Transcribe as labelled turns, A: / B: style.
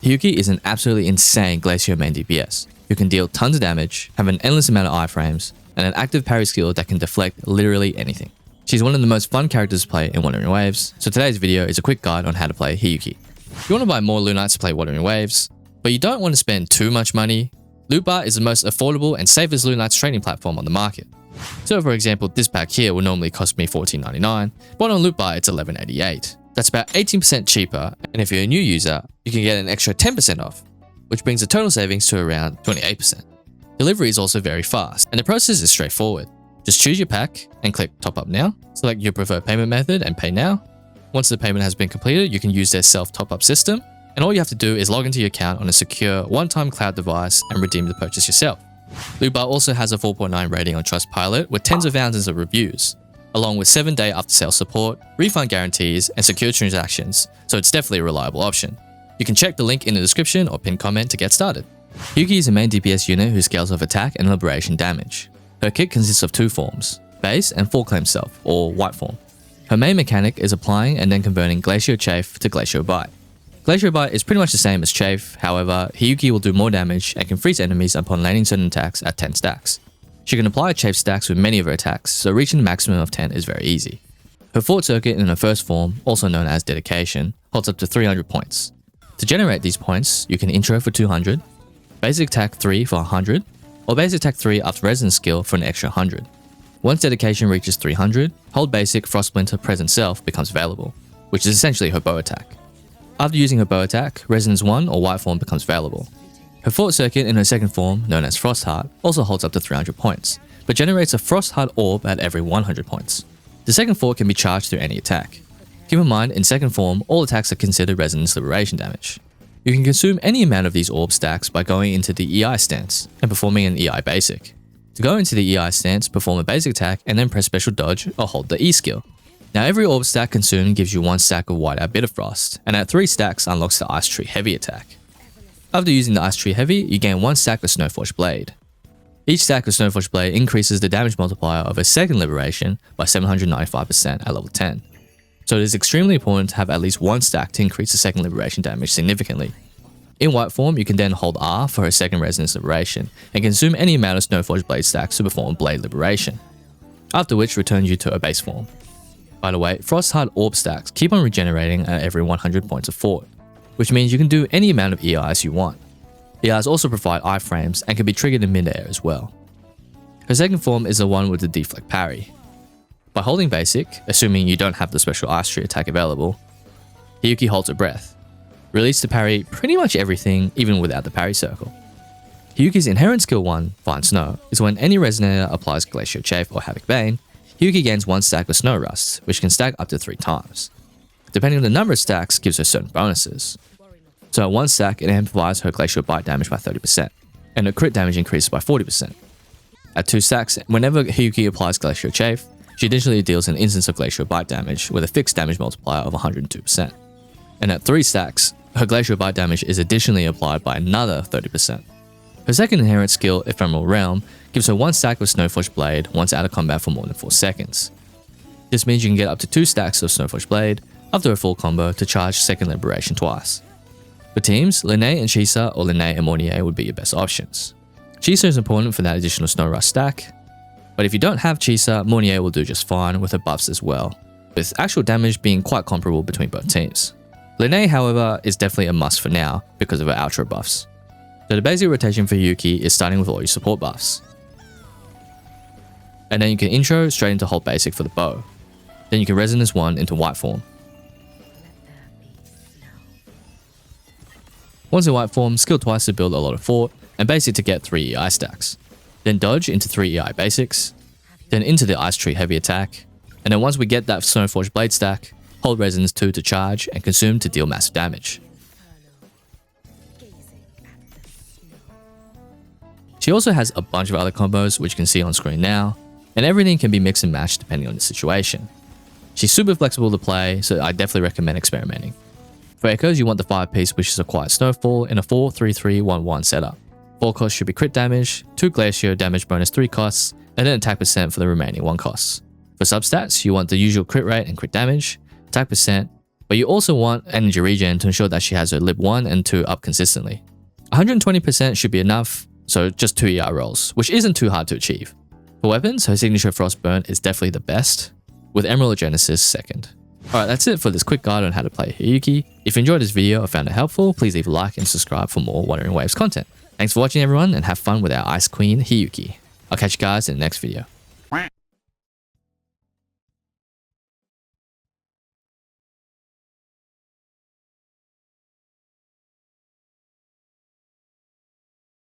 A: Hiyuki is an absolutely insane Glacier main DPS, who can deal tons of damage, have an endless amount of iframes, and an active parry skill that can deflect literally anything. She's one of the most fun characters to play in Wuthering Waves, so today's video is a quick guide on how to play Hiyuki. If you want to buy more Lunites to play Wuthering Waves, but you don't want to spend too much money, Lootbar is the most affordable and safest Lunites trading platform on the market. So for example, this pack here will normally cost me $14.99, but on Lootbar it's $11.88. That's about 18% cheaper, and if you're a new user, you can get an extra 10% off, which brings the total savings to around 28%. Delivery is also very fast, and the process is straightforward. Just choose your pack and click Top Up Now, select your preferred payment method and pay now. Once the payment has been completed, you can use their self-top-up system, and all you have to do is log into your account on a secure one-time cloud device and redeem the purchase yourself. Lootbar also has a 4.9 rating on Trustpilot with tens of thousands of reviews, along with 7-day after-sales support, refund guarantees, and secure transactions, so it's definitely a reliable option. You can check the link in the description or pinned comment to get started. Hiyuki is a main DPS unit who scales off attack and liberation damage. Her kit consists of two forms, base and full claim self, or white form. Her main mechanic is applying and then converting Glacier Chafe to Glacier Bite. Glacier Bite is pretty much the same as Chafe, however, Hiyuki will do more damage and can freeze enemies upon landing certain attacks at 10 stacks. She can apply Chafe stacks with many of her attacks, so reaching the maximum of 10 is very easy. Her Fort Circuit in her first form, also known as Dedication, holds up to 300 points. To generate these points, you can intro for 200, basic attack 3 for 100, or basic attack 3 after resonance skill for an extra 100. Once Dedication reaches 300, hold basic Frost Splinter Present Self becomes available, which is essentially her bow attack. After using her bow attack, Resonance 1 or white form becomes available. Her Fort Circuit in her second form, known as Frost Heart, also holds up to 300 points, but generates a Frost Heart orb at every 100 points. The second fort can be charged through any attack. Keep in mind, in second form, all attacks are considered resonance liberation damage. You can consume any amount of these orb stacks by going into the EI stance and performing an EI basic. To go into the EI stance, perform a basic attack and then press special dodge or hold the E skill. Now every orb stack consumed gives you 1 stack of Whiteout Bitterfrost, and at 3 stacks unlocks the Ice Tree Heavy attack. After using the Ice Tree Heavy, you gain 1 stack of Snowforge Blade. Each stack of Snowforge Blade increases the damage multiplier of a second liberation by 795% at level 10. So it is extremely important to have at least 1 stack to increase the second liberation damage significantly. In white form, you can then hold R for her second resonance liberation, and consume any amount of Snowforge Blade stacks to perform Blade Liberation, after which returns you to a base form. By the way, Frost Heart orb stacks keep on regenerating at every 100 points of fort, which means you can do any amount of EIs you want. EIs also provide iframes and can be triggered in mid-air as well. Her second form is the one with the deflect parry. By holding basic, assuming you don't have the special Ice Tree attack available, Hiyuki holds her breath. Release to parry pretty much everything even without the parry circle. Hiyuki's inherent skill 1, Fine Snow, is when any resonator applies Glacier Chafe or Havoc Bane, Hiyuki gains 1 stack of Snow Rust, which can stack up to 3 times. Depending on the number of stacks gives her certain bonuses. So at 1 stack it amplifies her Glacial Bite damage by 30%, and her crit damage increases by 40%. At 2 stacks, whenever Hiyuki applies Glacial Chafe, she additionally deals an instance of Glacial Bite damage with a fixed damage multiplier of 102%. And at 3 stacks, her Glacial Bite damage is additionally applied by another 30%. Her second inherent skill, Ephemeral Realm, gives her 1 stack of Snowforge Blade once out of combat for more than 4 seconds. This means you can get up to 2 stacks of Snowforge Blade after a full combo to charge second liberation twice. For teams, Linné and Chisa or Linné and Mornier would be your best options. Chisa is important for that additional Snow Rust stack, but if you don't have Chisa, Mornier will do just fine with her buffs as well, with actual damage being quite comparable between both teams. Linné, however, is definitely a must for now because of her outro buffs. So the basic rotation for Hiyuki is starting with all your support buffs. And then you can intro straight into hold basic for the bow. Then you can resonance 1 into white form. Once in white form, skill twice to build a lot of fort, and basic to get 3 EI stacks. Then dodge into 3 EI basics, then into the Ice Tree Heavy attack, and then once we get that Snowforge Blade stack, hold resonance 2 to charge and consume to deal massive damage. She also has a bunch of other combos which you can see on screen now, and everything can be mixed and matched depending on the situation. She's super flexible to play, so I definitely recommend experimenting. For echoes, you want the 5-piece which is a Quiet Snowfall in a 4-3-3-1-1 setup. 4 costs should be crit damage, 2 Glacier damage bonus 3 costs, and then attack % for the remaining 1 costs. For substats, you want the usual crit rate and crit damage, attack %, but you also want energy regen to ensure that she has her lib 1 and 2 up consistently. 120% should be enough, so just 2 ER rolls, which isn't too hard to achieve. For weapons, her signature Frostburn is definitely the best, with Emerald Genesis second. Alright, that's it for this quick guide on how to play Hiyuki. If you enjoyed this video or found it helpful, please leave a like and subscribe for more Wuthering Waves content. Thanks for watching everyone, and have fun with our Ice Queen Hiyuki. I'll catch you guys in the next video.